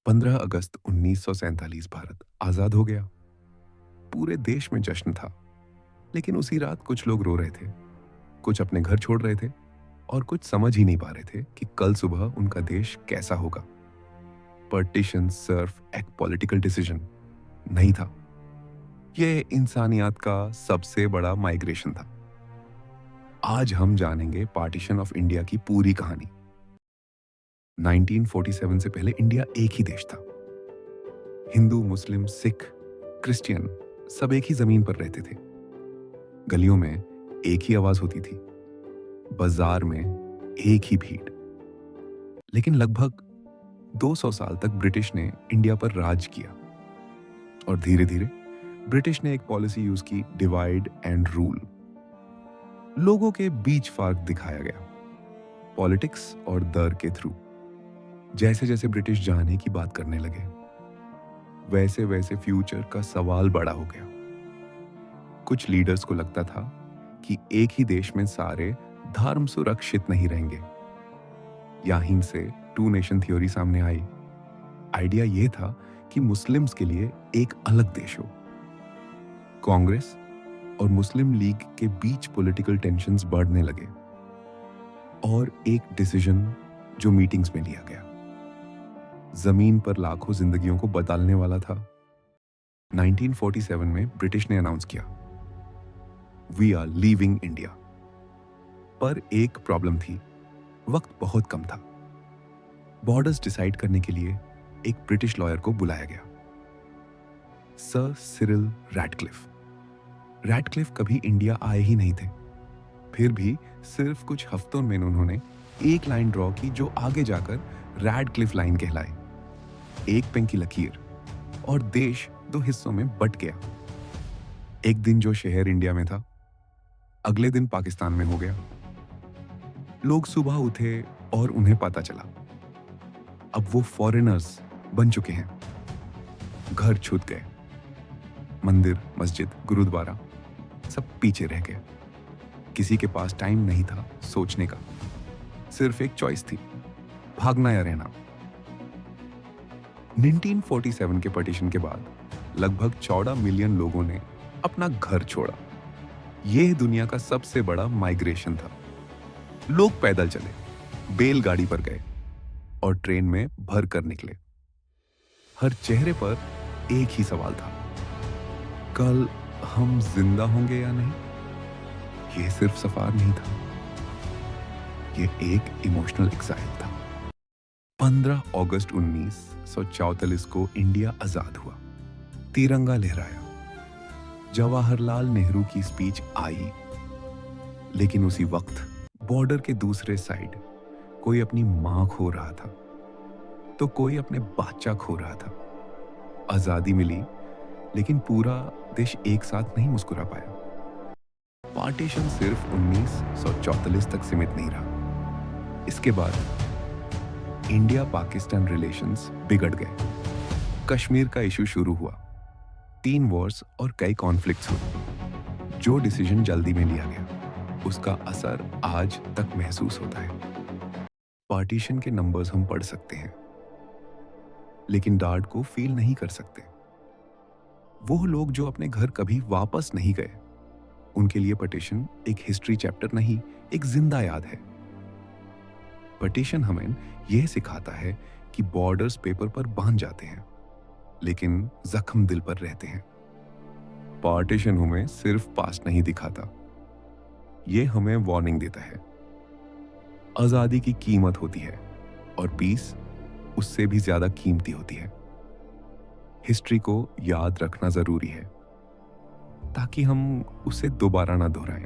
15 अगस्त 1947 भारत आजाद हो गया। पूरे देश में जश्न था। लेकिन उसी रात कुछ लोग रो रहे थे, कुछ अपने घर छोड़ रहे थे और कुछ समझ ही नहीं पा रहे थे कि कल सुबह उनका देश कैसा होगा। पार्टीशन सिर्फ एक पॉलिटिकल डिसीजन नहीं था, यह इंसानियत का सबसे बड़ा माइग्रेशन था। आज हम जानेंगे पार्टीशन ऑफ इंडिया की पूरी कहानी। 1947 से पहले इंडिया एक ही देश था। हिंदू, मुस्लिम, सिख, क्रिश्चियन सब एक ही जमीन पर रहते थे। गलियों में एक ही आवाज होती थी, बाजार में एक ही भीड़। लेकिन लगभग 200 साल तक ब्रिटिश ने इंडिया पर राज किया और धीरे धीरे ब्रिटिश ने एक पॉलिसी यूज की, डिवाइड एंड रूल। लोगों के बीच फर्क दिखाया गया, पॉलिटिक्स और दर के थ्रू। जैसे जैसे ब्रिटिश जाने की बात करने लगे, वैसे वैसे फ्यूचर का सवाल बड़ा हो गया। कुछ लीडर्स को लगता था कि एक ही देश में सारे धर्म सुरक्षित नहीं रहेंगे। यहीं से टू नेशन थ्योरी सामने आई। आइडिया यह था कि मुस्लिम्स के लिए एक अलग देश हो। कांग्रेस और मुस्लिम लीग के बीच पॉलिटिकल टेंशन्स बढ़ने लगे और एक डिसीजन जो मीटिंग्स में लिया गया, जमीन पर लाखों जिंदगियों को बदलने वाला था। 1947 में ब्रिटिश ने अनाउंस किया, वी आर लीविंग इंडिया। पर एक प्रॉब्लम थी, वक्त बहुत कम था। बॉर्डर्स डिसाइड करने के लिए एक ब्रिटिश लॉयर को बुलाया गया, सर सिरिल रैडक्लिफ। रैडक्लिफ कभी इंडिया आए ही नहीं थे, फिर भी सिर्फ कुछ हफ्तों में उन्होंने एक लाइन ड्रॉ की जो आगे जाकर रैडक्लिफ लाइन कहलाई। एक पेन की लकीर और देश दो हिस्सों में बट गया। एक दिन जो शहर इंडिया में था, अगले दिन पाकिस्तान में हो गया। लोग सुबह उठे और उन्हें पता चला अब वो फॉरेनर्स बन चुके हैं। घर छूट गए, मंदिर, मस्जिद, गुरुद्वारा सब पीछे रह गए। किसी के पास टाइम नहीं था सोचने का, सिर्फ एक चॉइस थी, भागना या रहना। 1947 के पार्टीशन के बाद लगभग 14 मिलियन लोगों ने अपना घर छोड़ा। यह दुनिया का सबसे बड़ा माइग्रेशन था। लोग पैदल चले, बैलगाड़ी पर गए और ट्रेन में भर कर निकले। हर चेहरे पर एक ही सवाल था, कल हम जिंदा होंगे या नहीं। यह सिर्फ सफर नहीं था, यह एक इमोशनल एक्साइल था। 15 अगस्त 1944 को इंडिया आजाद हुआ। तिरंगा लहराया, जवाहरलाल नेहरू की स्पीच आई। लेकिन उसी वक्त बॉर्डर के दूसरे साइड कोई अपनी मां खो रहा था, तो कोई अपने बच्चा खो रहा था। आजादी मिली, लेकिन पूरा देश एक साथ नहीं मुस्कुरा पाया। पार्टीशन सिर्फ 1944 तक सीमित नहीं रहा। इसके बाद इंडिया पाकिस्तान रिलेशंस बिगड़ गए। कश्मीर का इशू शुरू हुआ, 3 वॉर्स और कई कॉन्फ्लिक्ट्स हुए। जो डिसीजन जल्दी में लिया गया, उसका असर आज तक महसूस होता है। पार्टीशन के नंबर्स हम पढ़ सकते हैं, लेकिन डार्ड को फील नहीं कर सकते। वो लोग जो अपने घर कभी वापस नहीं गए, उनके लिए पार्टीशन एक हिस्ट्री चैप्टर नहीं, एक जिंदा याद है। पार्टीशन हमें यह सिखाता है कि बॉर्डर्स पेपर पर बांध जाते हैं, लेकिन जख्म दिल पर रहते हैं। पार्टीशन हमें सिर्फ पास्ट नहीं दिखाता, यह हमें वार्निंग देता है। आजादी की कीमत होती है और पीस उससे भी ज्यादा कीमती होती है। हिस्ट्री को याद रखना जरूरी है ताकि हम उसे दोबारा ना दोहराएं।